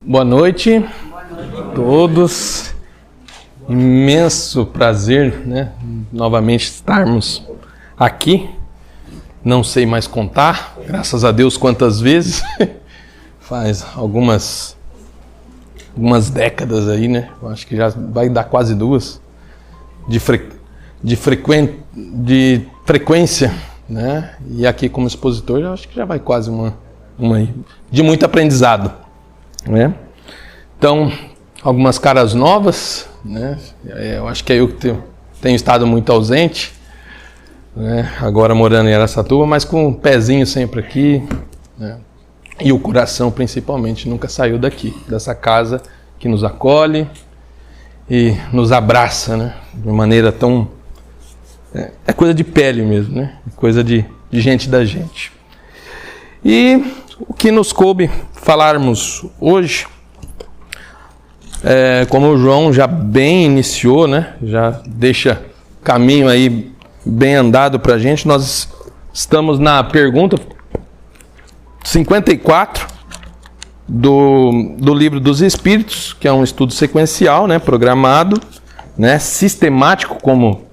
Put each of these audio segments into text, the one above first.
Boa noite a todos. Imenso prazer, né? Novamente estarmos aqui. Não sei mais contar, graças a Deus quantas vezes. Faz algumas décadas aí, né? Eu acho que já vai dar quase duas de frequência, né? E aqui como expositor, eu acho que já vai quase uma aí, de muito aprendizado, né? Então, algumas caras novas, né? Eu acho que é eu que tenho estado muito ausente, né? Agora morando em Araçatuba, mas com um pezinho sempre aqui, né? E o coração principalmente nunca saiu daqui, dessa casa que nos acolhe e nos abraça, né? De maneira tão... É coisa de pele mesmo, né? Coisa de gente da gente. E o que nos coube falarmos hoje, como o João já bem iniciou, né? Já deixa o caminho aí bem andado para a gente, nós estamos na pergunta 54 do Livro dos Espíritos, que é um estudo sequencial, né? Programado, né? Sistemático, como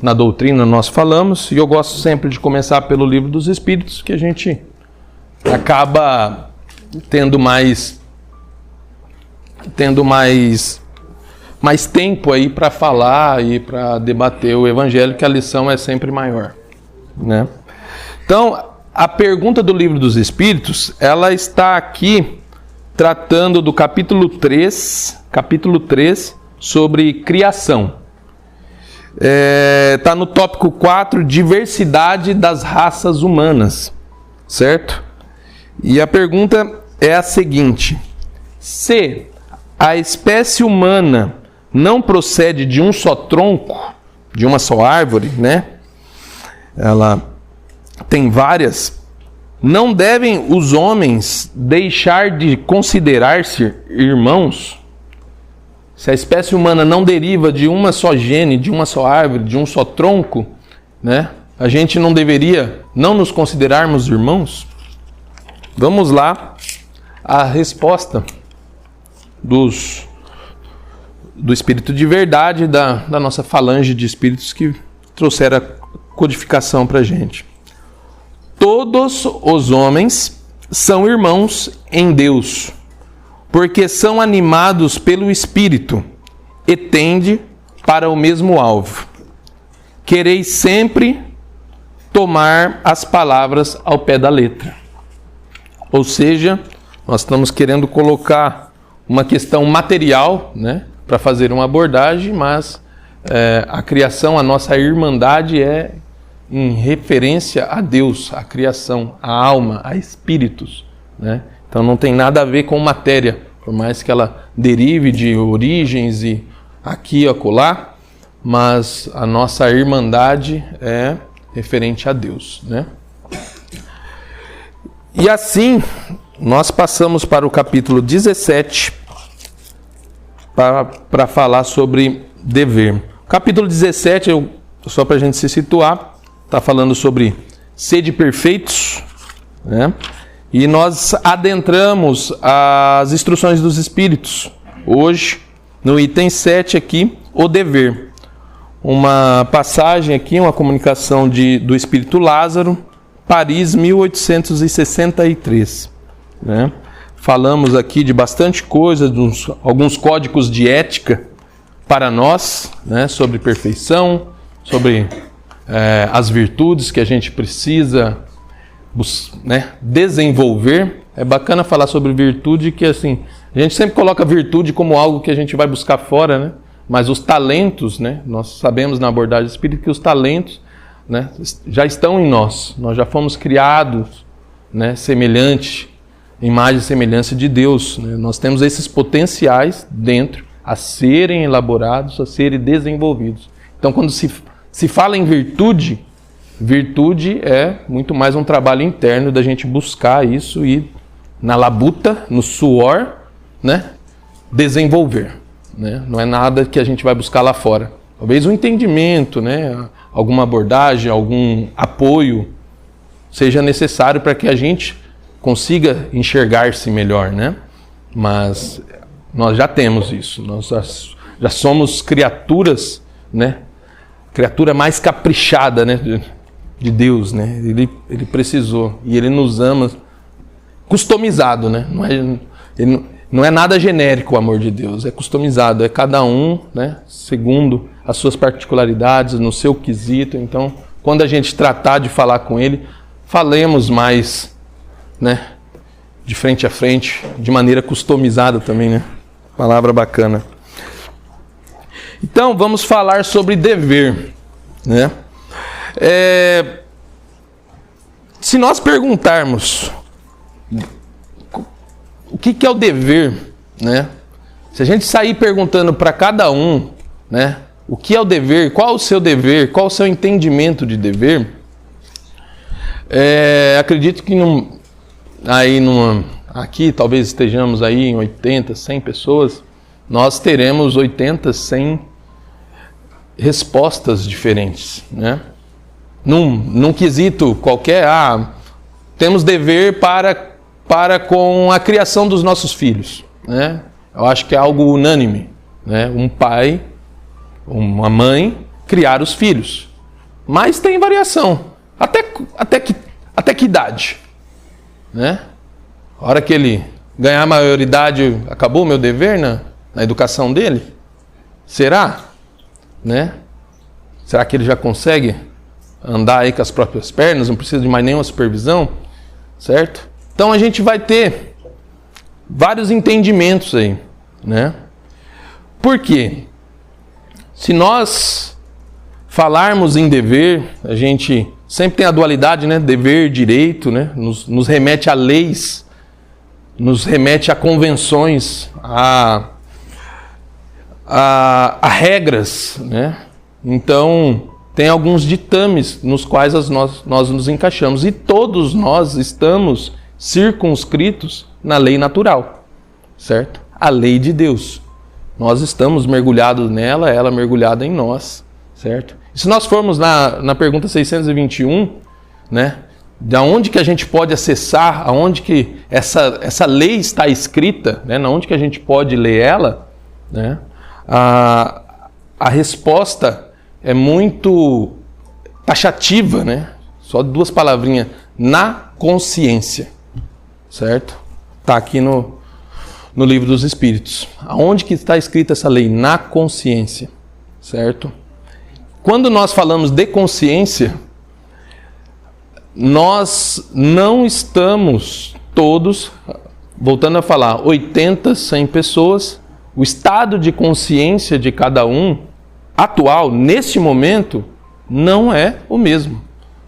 na doutrina nós falamos, e eu gosto sempre de começar pelo Livro dos Espíritos, que a gente acaba tendo mais tempo aí para falar e para debater o Evangelho, que a lição é sempre maior, né? Então, a pergunta do Livro dos Espíritos, ela está aqui tratando do capítulo 3, sobre criação. Está no tópico 4, diversidade das raças humanas, certo? E a pergunta é a seguinte: se a espécie humana não procede de um só tronco, de uma só árvore, né? Ela tem várias, não devem os homens deixar de considerar-se irmãos? Se a espécie humana não deriva de uma só gene, de uma só árvore, de um só tronco, né? A gente não deveria não nos considerarmos irmãos? Vamos lá, a resposta do Espírito de Verdade, da nossa falange de espíritos que trouxeram a codificação para a gente. Todos os homens são irmãos em Deus, porque são animados pelo Espírito e tendem para o mesmo alvo. Quereis sempre tomar as palavras ao pé da letra. Ou seja, nós estamos querendo colocar uma questão material, né, para fazer uma abordagem, mas a criação, a nossa irmandade é em referência a Deus, a criação, a alma, a espíritos, né? Então não tem nada a ver com matéria, por mais que ela derive de origens e aqui e acolá, mas a nossa irmandade é referente a Deus, né? E assim, nós passamos para o capítulo 17 para falar sobre dever. O capítulo 17, só para a gente se situar, está falando sobre sede perfeitos, né? E nós adentramos as instruções dos Espíritos. Hoje, no item 7 aqui, o dever. Uma passagem aqui, uma comunicação do Espírito Lázaro, Paris, 1863. Né? Falamos aqui de bastante coisa, alguns códigos de ética para nós, né? Sobre perfeição, sobre as virtudes que a gente precisa, né, desenvolver. É bacana falar sobre virtude, que assim, a gente sempre coloca virtude como algo que a gente vai buscar fora, né? Mas os talentos, né, nós sabemos na abordagem espírita que os talentos, né, já estão em nós. Nós já fomos criados, né, imagem e semelhança de Deus, né? Nós temos esses potenciais dentro a serem elaborados, a serem desenvolvidos. Então, quando se fala em virtude é muito mais um trabalho interno da gente buscar isso e na labuta, no suor, né, desenvolver, né? Não é nada que a gente vai buscar lá fora. Talvez um entendimento, né, alguma abordagem, algum apoio seja necessário para que a gente consiga enxergar-se melhor, né? Mas nós já temos isso. Nós já somos criaturas, né? Criatura mais caprichada, né? De Deus, né? Ele precisou. E Ele nos ama customizado, né? Não é nada genérico o amor de Deus. É customizado. É cada um, né? Segundo as suas particularidades, no seu quesito. Então, quando a gente tratar de falar com Ele, falemos mais, né? De frente a frente, de maneira customizada também, né? Palavra bacana. Então, vamos falar sobre dever, né? Se nós perguntarmos o que é o dever, né? Se a gente sair perguntando para cada um, né? O que é o dever, qual o seu dever, qual o seu entendimento de dever, acredito que aqui talvez estejamos aí em 80, 100 pessoas, nós teremos 80, 100 respostas diferentes, né? Num quesito qualquer, temos dever para com a criação dos nossos filhos, né? Eu acho que é algo unânime, né? Um pai, uma mãe, criar os filhos. Mas tem variação. Até que idade, né? A hora que ele ganhar a maioridade, acabou o meu dever na educação dele? Será? Né? Será que ele já consegue andar aí com as próprias pernas? Não precisa de mais nenhuma supervisão? Certo? Então a gente vai ter vários entendimentos aí, né? Por quê? Se nós falarmos em dever, a gente sempre tem a dualidade, né? Dever, direito, né? Nos remete a leis, nos remete a convenções, a regras, né? Então, tem alguns ditames nos quais nós nos encaixamos. E todos nós estamos circunscritos na lei natural, certo? A lei de Deus. Nós estamos mergulhados nela, ela mergulhada em nós, certo? E se nós formos na pergunta 621, né? De onde que a gente pode acessar, aonde que essa lei está escrita, né? Onde que a gente pode ler ela, né? A resposta é muito taxativa, né? Só duas palavrinhas. Na consciência, certo? Está aqui no Livro dos Espíritos. Aonde que está escrita essa lei? Na consciência, certo? Quando nós falamos de consciência, nós não estamos todos, voltando a falar, 80, 100 pessoas, o estado de consciência de cada um, atual, neste momento, não é o mesmo.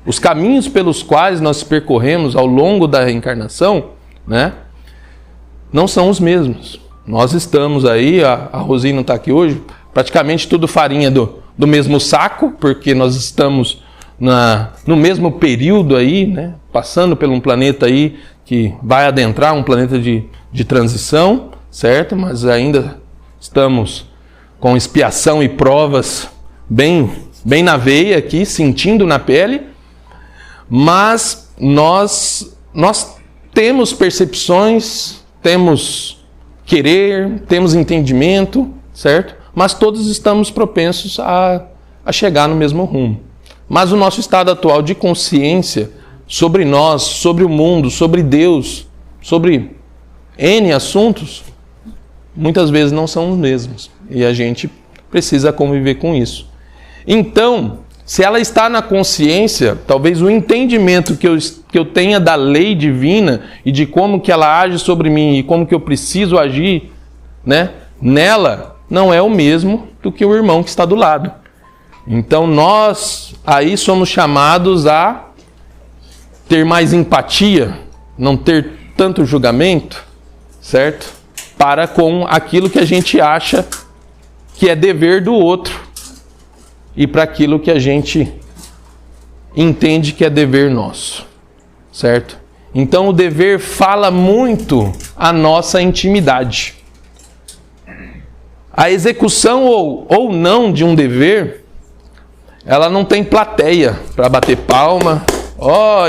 Os caminhos pelos quais nós percorremos ao longo da reencarnação, né, não são os mesmos. Nós estamos aí, a Rosi não está aqui hoje, praticamente tudo farinha do mesmo saco, porque nós estamos no mesmo período aí, né, passando por um planeta aí que vai adentrar um planeta de transição, certo? Mas ainda estamos com expiação e provas bem na veia aqui, sentindo na pele, mas nós temos percepções, temos querer, temos entendimento, certo? Mas todos estamos propensos a chegar no mesmo rumo. Mas o nosso estado atual de consciência sobre nós, sobre o mundo, sobre Deus, sobre N assuntos, muitas vezes não são os mesmos. E a gente precisa conviver com isso. Então, se ela está na consciência, talvez o entendimento que eu tenha da lei divina e de como que ela age sobre mim e como que eu preciso agir, né, nela, não é o mesmo do que o irmão que está do lado. Então nós aí somos chamados a ter mais empatia, não ter tanto julgamento, certo? Para com aquilo que a gente acha que é dever do outro e para aquilo que a gente entende que é dever nosso, certo? Então o dever fala muito a nossa intimidade. A execução ou não de um dever, ela não tem plateia para bater palma.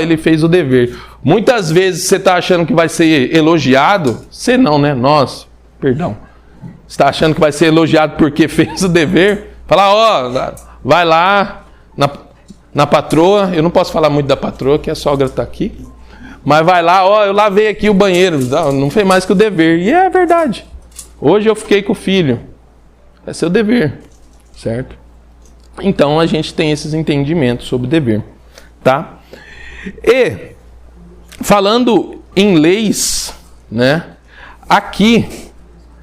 Ele fez o dever. Muitas vezes você está achando que vai ser elogiado, você não, né? Nós, perdão. Você está achando que vai ser elogiado porque fez o dever. Fala, ó, vai lá na patroa. Eu não posso falar muito da patroa, que a sogra está aqui. Mas vai lá, ó, eu lavei aqui o banheiro. Não fez mais que o dever. E é verdade. Hoje eu fiquei com o filho. É seu dever, certo? Então a gente tem esses entendimentos sobre o dever, tá? E falando em leis, né? Aqui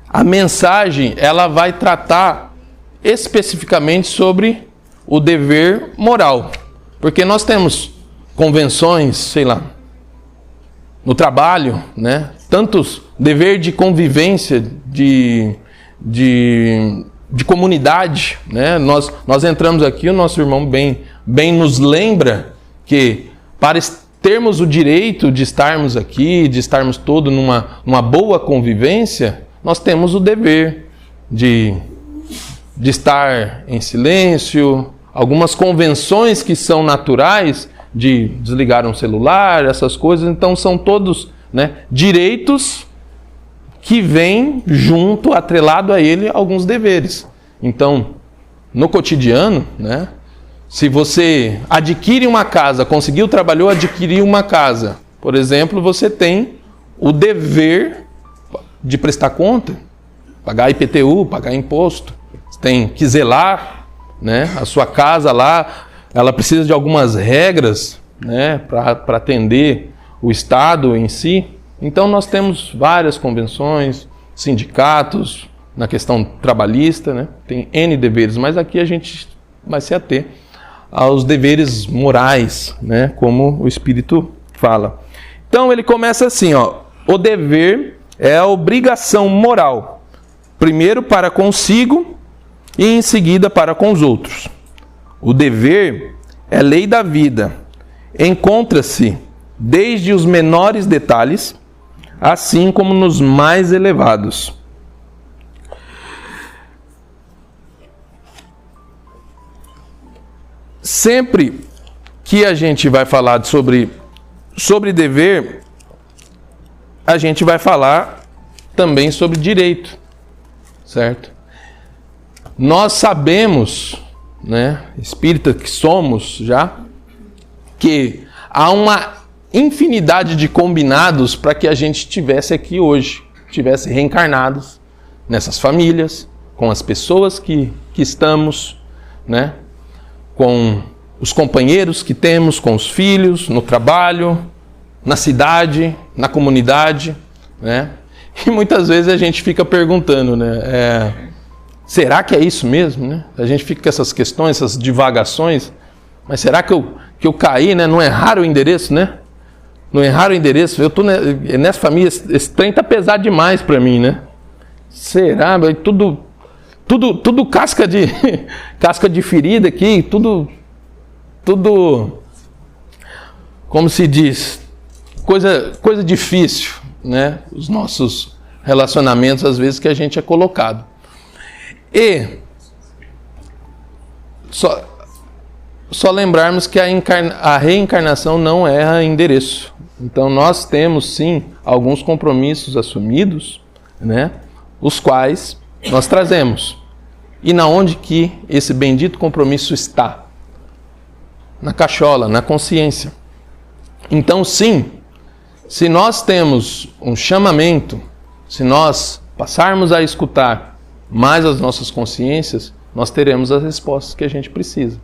a mensagem ela vai tratar especificamente sobre o dever moral, porque nós temos convenções, sei lá, no trabalho, né? Tantos dever de convivência, de comunidade, né? Nós entramos aqui, o nosso irmão bem nos lembra que para termos o direito de estarmos aqui, de estarmos todos numa boa convivência, nós temos o dever de estar em silêncio, algumas convenções que são naturais, de desligar um celular, essas coisas, então são todos, né, direitos que vêm junto, atrelado a ele, alguns deveres. Então, no cotidiano, né, se você adquire uma casa, conseguiu, trabalhou, adquiriu uma casa, por exemplo, você tem o dever de prestar conta, pagar IPTU, pagar imposto, você tem que zelar, né, a sua casa lá, ela precisa de algumas regras, né, para atender o Estado em si. Então nós temos várias convenções, sindicatos, na questão trabalhista, né, tem N deveres, mas aqui a gente vai se ater aos deveres morais, né, como o Espírito fala. Então ele começa assim, ó, o dever é a obrigação moral, primeiro para consigo e em seguida para com os outros. O dever é lei da vida, encontra-se desde os menores detalhes, assim como nos mais elevados. Sempre que a gente vai falar sobre dever, a gente vai falar também sobre direito, certo? Nós sabemos, né, espírita que somos já, que há uma infinidade de combinados para que a gente estivesse aqui hoje, estivesse reencarnados nessas famílias, com as pessoas que estamos, né, com os companheiros que temos, com os filhos, no trabalho, na cidade, na comunidade, né? E muitas vezes a gente fica perguntando, né, será que é isso mesmo, né? A gente fica com essas questões, essas divagações, mas será que eu caí, né? Não errar o endereço, né? Não errar o endereço, eu estou nessa família, esse trem está pesado demais para mim, né? Será? Tudo casca de ferida aqui, tudo, como se diz, coisa difícil, né? Os nossos relacionamentos, às vezes, que a gente é colocado. E só lembrarmos que a reencarnação não erra endereço. Então nós temos sim alguns compromissos assumidos, né, os quais nós trazemos. E na onde que esse bendito compromisso está? Na cachola, na consciência. Então sim, se nós temos um chamamento, se nós passarmos a escutar mais as nossas consciências, nós teremos as respostas que a gente precisa.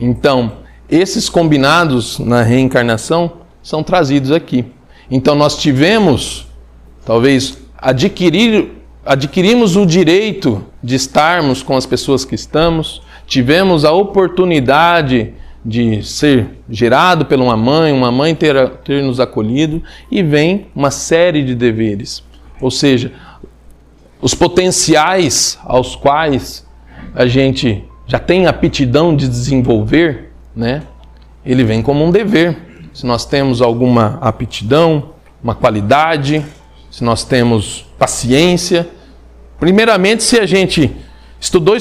Então, esses combinados na reencarnação são trazidos aqui. Então, nós tivemos, talvez, adquirimos o direito de estarmos com as pessoas que estamos, tivemos a oportunidade de ser gerado por uma mãe ter nos acolhido, e vem uma série de deveres. Ou seja, os potenciais aos quais a gente já tem aptidão de desenvolver, né? Ele vem como um dever. Se nós temos alguma aptidão, uma qualidade, se nós temos paciência. Primeiramente, se a gente estudou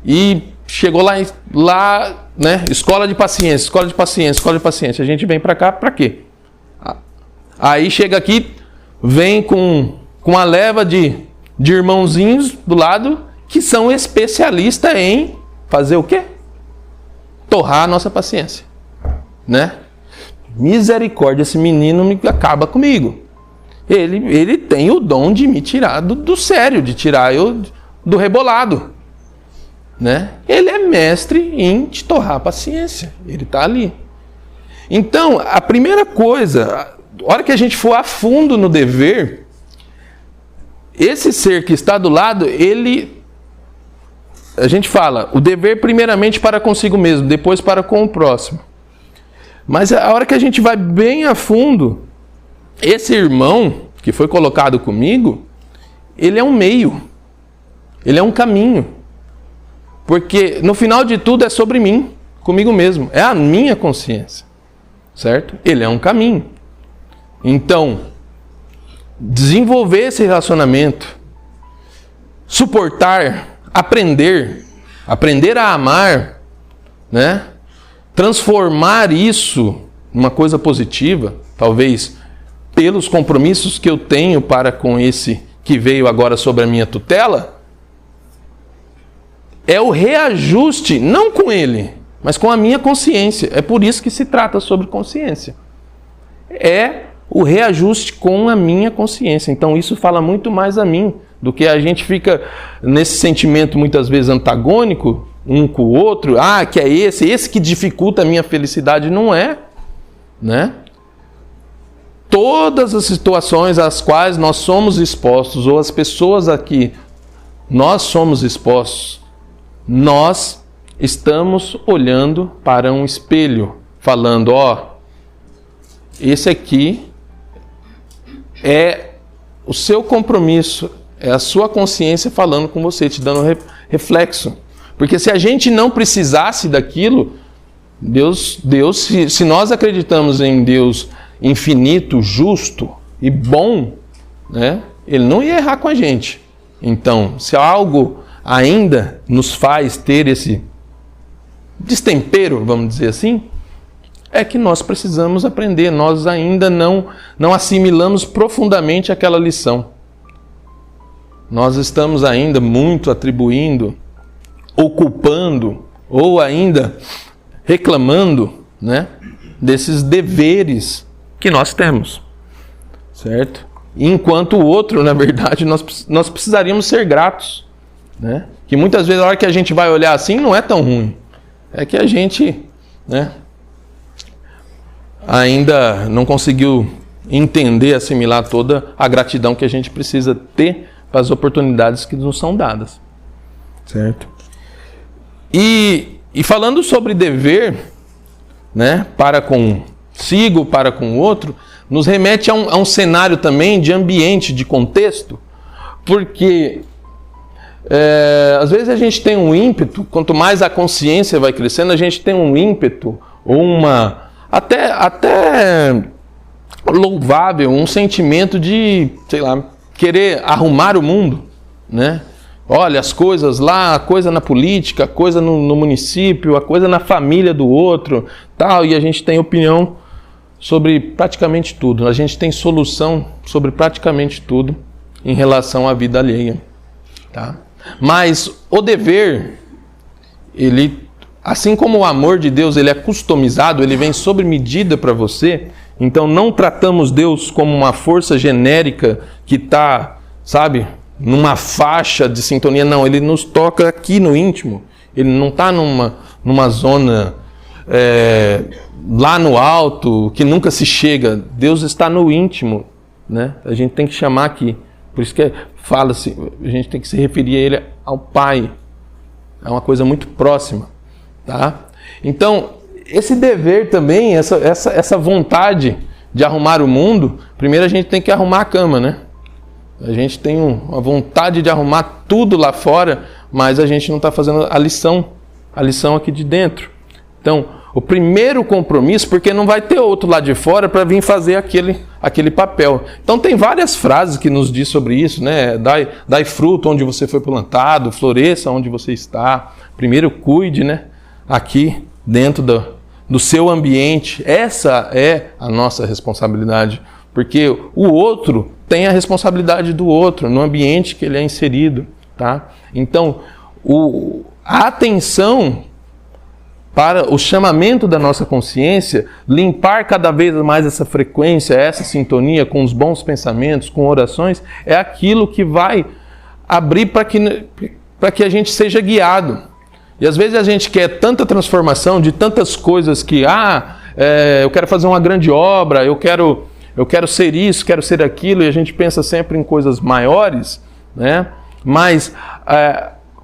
e chegou lá, né? Escola de paciência, escola de paciência, escola de paciência. A gente vem para cá para quê? Aí chega aqui, vem com uma leva de irmãozinhos do lado que são especialistas em fazer o quê? Torrar a nossa paciência, né? Misericórdia, esse menino acaba comigo. Ele tem o dom de me tirar do sério, de tirar eu do rebolado, né? Ele é mestre em te torrar a paciência. Ele está ali. Então, a primeira coisa, a hora que a gente for a fundo no dever, esse ser que está do lado, a gente fala, o dever primeiramente para consigo mesmo, depois para com o próximo. Mas a hora que a gente vai bem a fundo, esse irmão que foi colocado comigo, ele é um meio, ele é um caminho. Porque no final de tudo é sobre mim, comigo mesmo, é a minha consciência, certo? Ele é um caminho. Então, desenvolver esse relacionamento, suportar, aprender a amar, né? Transformar isso numa coisa positiva, talvez pelos compromissos que eu tenho para com esse que veio agora sobre a minha tutela, é o reajuste, não com ele, mas com a minha consciência. É por isso que se trata sobre consciência. É o reajuste com a minha consciência. Então isso fala muito mais a mim do que a gente fica nesse sentimento muitas vezes antagônico, um com o outro, que é esse que dificulta a minha felicidade. Não é, né? Todas as situações às quais nós somos expostos, ou as pessoas a que nós somos expostos, nós estamos olhando para um espelho, falando, esse aqui é o seu compromisso, é a sua consciência falando com você, te dando reflexo. Porque se a gente não precisasse daquilo, Deus, se nós acreditamos em Deus infinito, justo e bom, né, Ele não ia errar com a gente. Então, se algo ainda nos faz ter esse destempero, vamos dizer assim, é que nós precisamos aprender, nós ainda não assimilamos profundamente aquela lição. Nós estamos ainda muito atribuindo, ou culpando, ou ainda reclamando, né, desses deveres que nós temos, certo? Enquanto o outro, na verdade, nós precisaríamos ser gratos, né? Que muitas vezes a hora que a gente vai olhar assim não é tão ruim, é que a gente, né, ainda não conseguiu entender, assimilar toda a gratidão que a gente precisa ter para as oportunidades que nos são dadas, certo? E falando sobre dever, né, para consigo, para com o outro, nos remete a um cenário também de ambiente, de contexto, porque às vezes a gente tem um ímpeto, quanto mais a consciência vai crescendo, a gente tem um ímpeto, ou até louvável, um sentimento de, sei lá, querer arrumar o mundo, né? Olha, as coisas lá, a coisa na política, a coisa no município, a coisa na família do outro, tal, e a gente tem opinião sobre praticamente tudo. A gente tem solução sobre praticamente tudo em relação à vida alheia, tá? Mas o dever, ele, assim como o amor de Deus, ele é customizado, ele vem sob medida para você. Então não tratamos Deus como uma força genérica que está, sabe, numa faixa de sintonia. Não, ele nos toca aqui no íntimo. Ele não está numa zona lá no alto, que nunca se chega. Deus está no íntimo, né? A gente tem que chamar aqui. Por isso que fala-se, a gente tem que se referir a Ele ao Pai. É uma coisa muito próxima, tá? Então, esse dever também, essa vontade de arrumar o mundo, primeiro a gente tem que arrumar a cama, né? A gente tem uma vontade de arrumar tudo lá fora, mas a gente não está fazendo a lição aqui de dentro. Então, O primeiro compromisso, porque não vai ter outro lá de fora para vir fazer aquele papel. Então tem várias frases que nos diz sobre isso, né? Dai fruto onde você foi plantado, floresça onde você está. Primeiro cuide, né? Aqui dentro do seu ambiente. Essa é a nossa responsabilidade. Porque o outro tem a responsabilidade do outro, no ambiente que ele é inserido. Tá? Então, a atenção para o chamamento da nossa consciência, limpar cada vez mais essa frequência, essa sintonia com os bons pensamentos, com orações, é aquilo que vai abrir para que a gente seja guiado. E às vezes a gente quer tanta transformação de tantas coisas que, eu quero fazer uma grande obra, eu quero ser isso, quero ser aquilo, e a gente pensa sempre em coisas maiores, né? Mas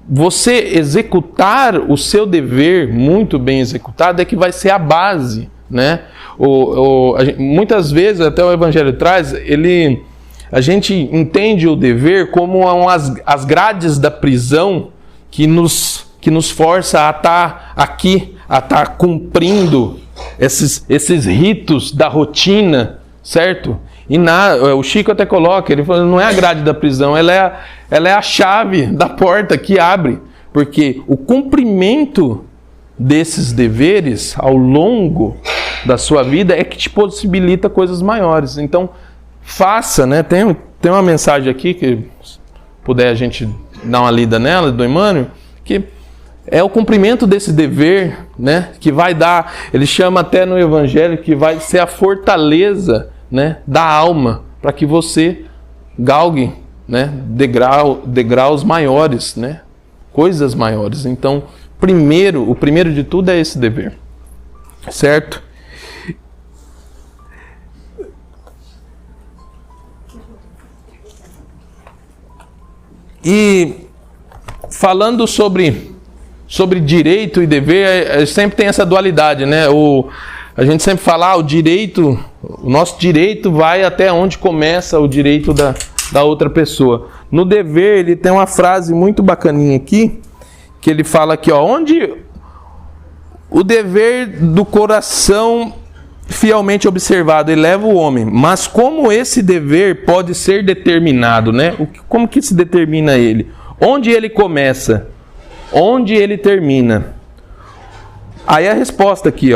você executar o seu dever muito bem executado é que vai ser a base, né? Muitas vezes, até o Evangelho traz, a gente entende o dever como as grades da prisão que nos força a estar aqui, a estar cumprindo esses ritos da rotina, certo? E o Chico até coloca, ele fala, não é a grade da prisão, ela é a chave da porta que abre, porque o cumprimento desses deveres ao longo da sua vida é que te possibilita coisas maiores. Então, faça, né? Tem uma mensagem aqui, que puder a gente dar uma lida nela, do Emmanuel, que é o cumprimento desse dever, né? Que vai dar, ele chama até no Evangelho, que vai ser a fortaleza, né, da alma, para que você galgue, né, degraus maiores, né, coisas maiores. Então, o primeiro de tudo é esse dever, certo? E falando sobre direito e dever, sempre tem essa dualidade, né? A gente sempre fala, o nosso direito vai até onde começa o direito da outra pessoa. No dever, ele tem uma frase muito bacaninha aqui, que ele fala aqui, onde o dever do coração fielmente observado eleva o homem, mas como esse dever pode ser determinado, né? Como que se determina ele? Onde ele começa? Onde ele termina? Aí a resposta aqui,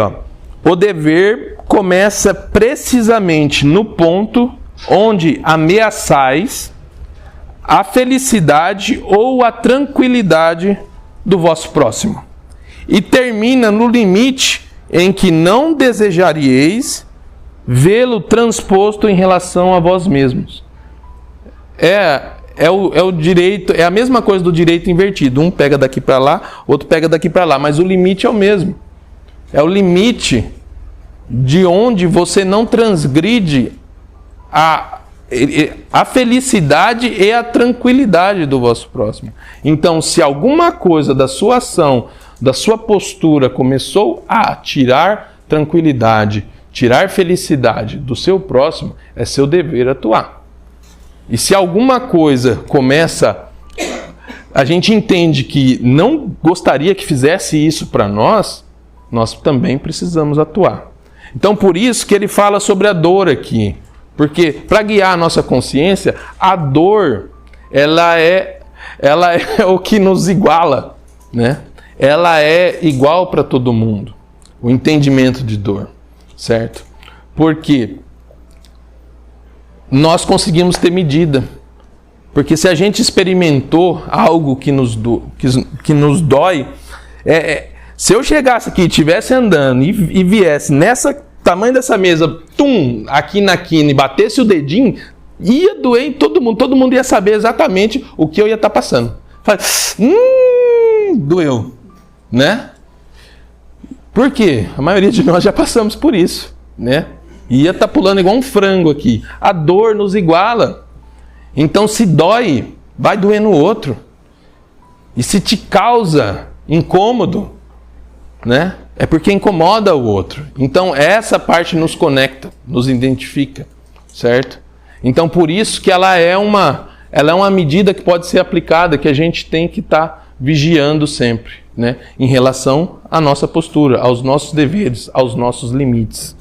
o dever começa precisamente no ponto onde ameaçais a felicidade ou a tranquilidade do vosso próximo, e termina no limite em que não desejaríeis vê-lo transposto em relação a vós mesmos. É o direito, é a mesma coisa do direito invertido. Um pega daqui para lá, outro pega daqui para lá, mas o limite é o mesmo. É o limite de onde você não transgride a felicidade e a tranquilidade do vosso próximo. Então, se alguma coisa da sua ação, da sua postura começou a tirar tranquilidade, tirar felicidade do seu próximo, é seu dever atuar. E se alguma coisa começa, a gente entende que não gostaria que fizesse isso para nós também precisamos atuar. Então, por isso que ele fala sobre a dor aqui. Porque, para guiar a nossa consciência, a dor, ela é o que nos iguala, né? Ela é igual para todo mundo, o entendimento de dor, certo? Porque nós conseguimos ter medida. Porque se a gente experimentou algo que nos dói, se eu chegasse aqui, estivesse andando e viesse nessa tamanho dessa mesa, aqui na quina, e batesse o dedinho, ia doer em todo mundo ia saber exatamente o que eu ia estar passando. Doeu, né? Por quê? A maioria de nós já passamos por isso, né? Ia estar pulando igual um frango aqui. A dor nos iguala. Então, se dói, vai doer no outro. E se te causa incômodo, né? É porque incomoda o outro. Então, essa parte nos conecta, nos identifica, certo? Então, por isso que ela é uma medida que pode ser aplicada, que a gente tem que estar vigiando sempre. né, em relação à nossa postura, aos nossos deveres, aos nossos limites.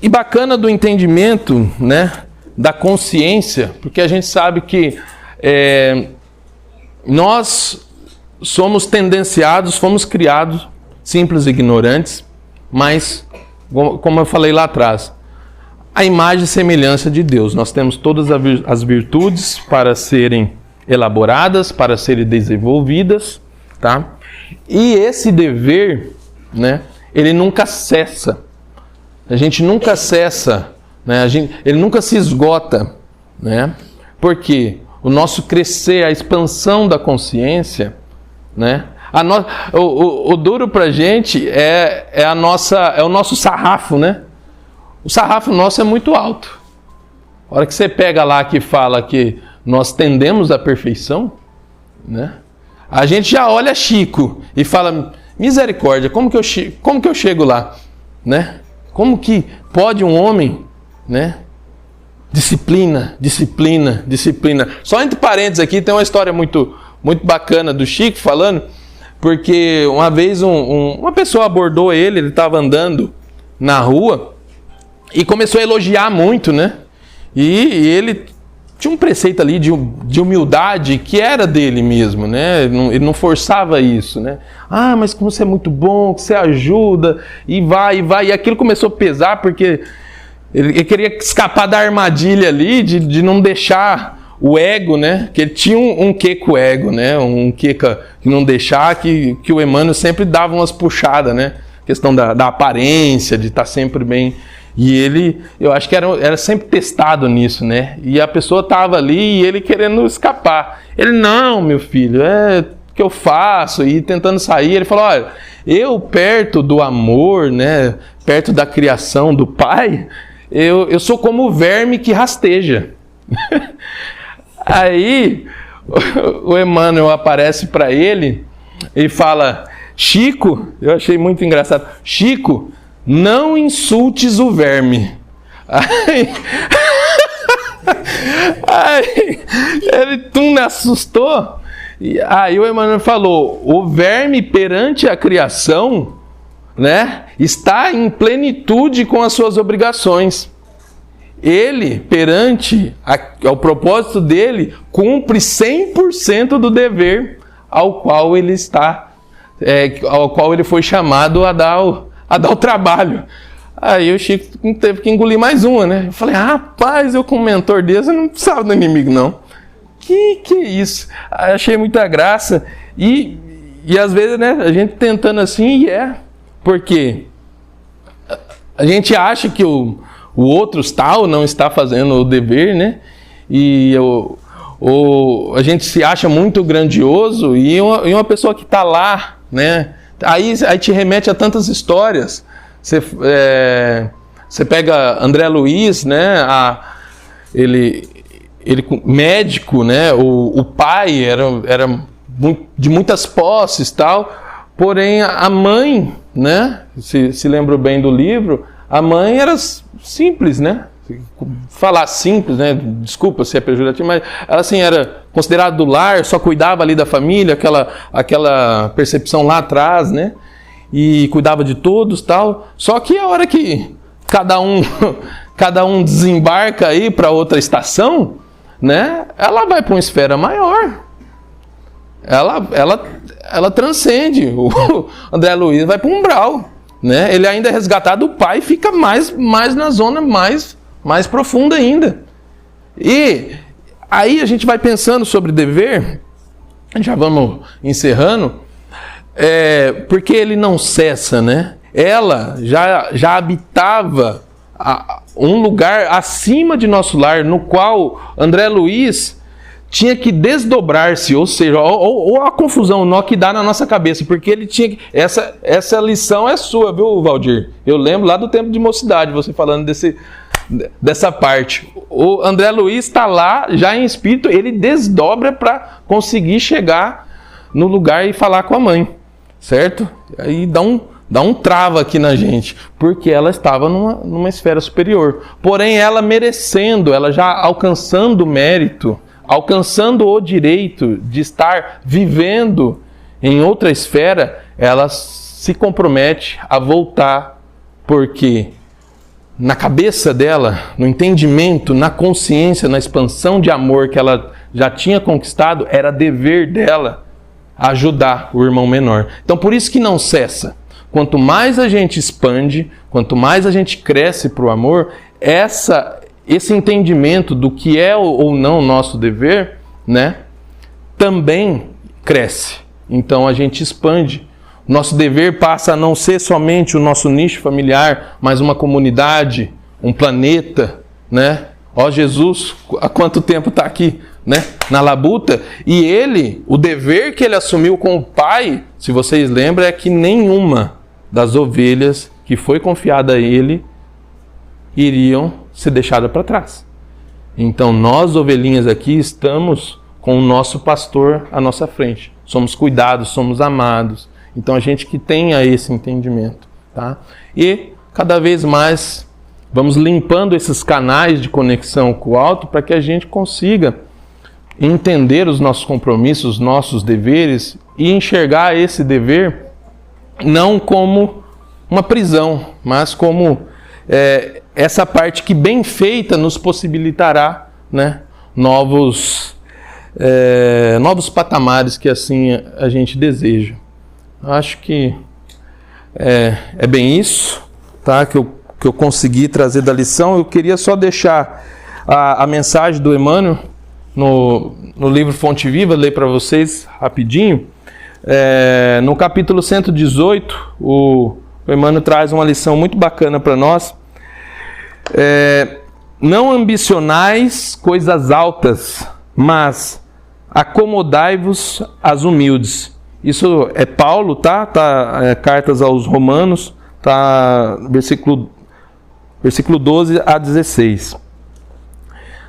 E bacana do entendimento, né, da consciência, porque a gente sabe que nós somos tendenciados, fomos criados simples e ignorantes, mas, como eu falei lá atrás, a imagem e semelhança de Deus. Nós temos todas as virtudes para serem elaboradas, para serem desenvolvidas, tá? E esse dever, né, ele nunca cessa. A gente nunca cessa, né? Ele nunca se esgota, né? Porque o nosso crescer, a expansão da consciência, né? O duro pra gente é o nosso sarrafo, né? O sarrafo nosso é muito alto. A hora que você pega lá que fala que nós tendemos à perfeição, né? A gente já olha Chico e fala, misericórdia, como que eu chego lá, né? Como que pode um homem, né? Disciplina. Só entre parênteses aqui tem uma história muito, muito bacana do Chico falando, porque uma vez uma pessoa abordou ele estava andando na rua e começou a elogiar muito, né? E ele tinha um preceito ali de humildade que era dele mesmo, né? Ele não forçava isso, né? Ah, mas como você é muito bom, que você ajuda, e vai. E aquilo começou a pesar, porque ele queria escapar da armadilha ali, de não deixar o ego, né? Que ele tinha um quê com o ego, né? Um quê que não deixar, que o Emmanuel sempre dava umas puxadas, né? A questão da aparência, de estar sempre bem. E ele, eu acho que era sempre testado nisso, né? E a pessoa estava ali e ele querendo escapar. Ele, não, meu filho, o que eu faço? E tentando sair, ele falou, olha, eu perto do amor, né? Perto da criação do Pai, eu sou como o verme que rasteja. Aí, o Emmanuel aparece para ele e fala, Chico, eu achei muito engraçado, Chico, não insultes o verme. Aí ele me assustou. Aí o Emmanuel falou, o verme perante a criação, né, está em plenitude com as suas obrigações. Ele, perante ao propósito dele, cumpre 100% do dever ao qual ele ao qual ele foi chamado a dar o trabalho. Aí o Chico teve que engolir mais uma, né? Eu falei, rapaz, eu como mentor desse, eu não precisava do inimigo, não. Que é isso? Aí achei muita graça. E às vezes, né, a gente tentando assim, porque a gente acha que o outro tal não está fazendo o dever, né? E a gente se acha muito grandioso e uma pessoa que está lá, né? Aí te remete a tantas histórias. Você pega André Luiz, né? Ele médico, né? O pai era de muitas posses, tal. Porém a mãe, né? Se lembro bem do livro, a mãe era simples, né? Falar simples, né? Desculpa se é pejorativo, mas ela assim era considerada do lar, só cuidava ali da família, aquela percepção lá atrás, né? E cuidava de todos, tal. Só que a hora que cada um desembarca aí para outra estação, né? Ela vai para uma esfera maior. Ela transcende. O André Luiz vai para um umbral, né? Ele ainda é resgatado do pai e fica mais na zona mais profunda ainda. E aí a gente vai pensando sobre dever, já vamos encerrando, porque ele não cessa, né? Ela já habitava um lugar acima de nosso lar, no qual André Luiz tinha que desdobrar-se, ou seja, ou a confusão, o nó que dá na nossa cabeça, porque ele tinha que... Essa lição é sua, viu, Valdir? Eu lembro lá do tempo de mocidade, você falando dessa parte. O André Luiz está lá, já em espírito, ele desdobra para conseguir chegar no lugar e falar com a mãe, certo? Aí dá um trava aqui na gente, porque ela estava numa esfera superior. Porém, ela merecendo, ela já alcançando o mérito, alcançando o direito de estar vivendo em outra esfera, ela se compromete a voltar, porque na cabeça dela, no entendimento, na consciência, na expansão de amor que ela já tinha conquistado, era dever dela ajudar o irmão menor. Então por isso que não cessa. Quanto mais a gente expande, quanto mais a gente cresce para o amor, esse entendimento do que é ou não o nosso dever, né, também cresce. Então a gente expande. Nosso dever passa a não ser somente o nosso nicho familiar, mas uma comunidade, um planeta, né? Ó Jesus, há quanto tempo está aqui, né? Na labuta. E ele, o dever que ele assumiu com o Pai, se vocês lembram, é que nenhuma das ovelhas que foi confiada a ele iriam ser deixadas para trás. Então nós, ovelhinhas aqui, estamos com o nosso pastor à nossa frente. Somos cuidados, somos amados. Então a gente que tenha esse entendimento, tá? E cada vez mais vamos limpando esses canais de conexão com o alto para que a gente consiga entender os nossos compromissos, os nossos deveres e enxergar esse dever não como uma prisão, mas como essa parte que bem feita nos possibilitará, né, novos patamares que assim a gente deseja. Acho que é bem isso, tá, que eu consegui trazer da lição. Eu queria só deixar a mensagem do Emmanuel no livro Fonte Viva, ler para vocês rapidinho. No capítulo 118, o Emmanuel traz uma lição muito bacana para nós. Não ambicionais coisas altas, mas acomodai-vos às humildes. Isso é Paulo, tá? Cartas aos Romanos, tá? Versículo 12 a 16.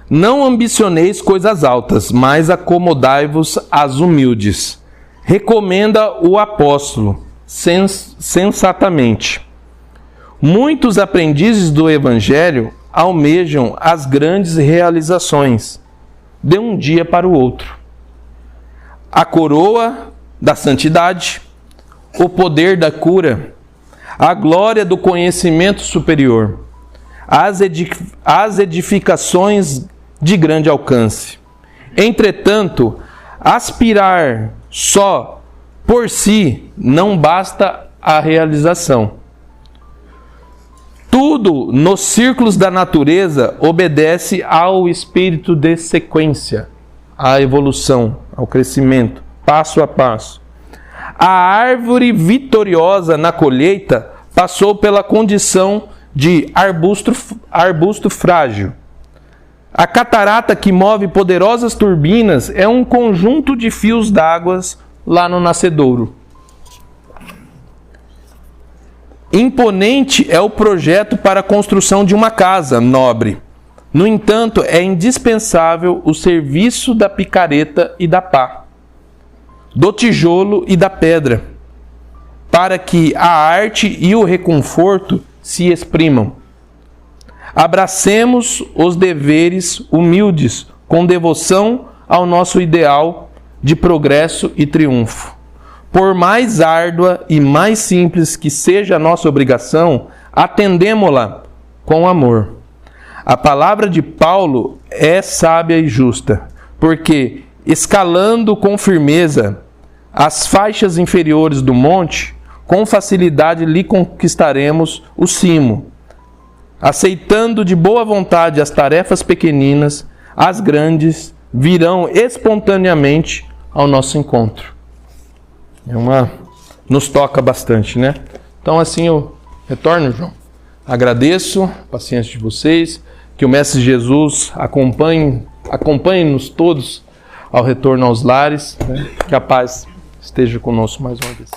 Não ambicioneis coisas altas, mas acomodai-vos às humildes. Recomenda o apóstolo sensatamente. Muitos aprendizes do Evangelho almejam as grandes realizações de um dia para o outro. A coroa da santidade, o poder da cura, a glória do conhecimento superior, as edificações de grande alcance. Entretanto, aspirar só por si não basta a realização. Tudo nos círculos da natureza obedece ao espírito de sequência, à evolução, ao crescimento, passo a passo. A árvore vitoriosa na colheita passou pela condição de arbusto frágil. A catarata que move poderosas turbinas é um conjunto de fios d'água lá no nascedouro. Imponente é o projeto para a construção de uma casa nobre. No entanto, é indispensável o serviço da picareta e da pá, do tijolo e da pedra, para que a arte e o reconforto se exprimam. Abracemos os deveres humildes com devoção ao nosso ideal de progresso e triunfo. Por mais árdua e mais simples que seja a nossa obrigação, atendemo-la com amor. A palavra de Paulo é sábia e justa, porque, escalando com firmeza as faixas inferiores do monte, com facilidade lhe conquistaremos o cimo. Aceitando de boa vontade as tarefas pequeninas, as grandes virão espontaneamente ao nosso encontro. Nos toca bastante, né? Então assim eu retorno, João. Agradeço a paciência de vocês, que o Mestre Jesus acompanhe-nos todos ao retorno aos lares, né? Que a paz esteja conosco mais uma vez.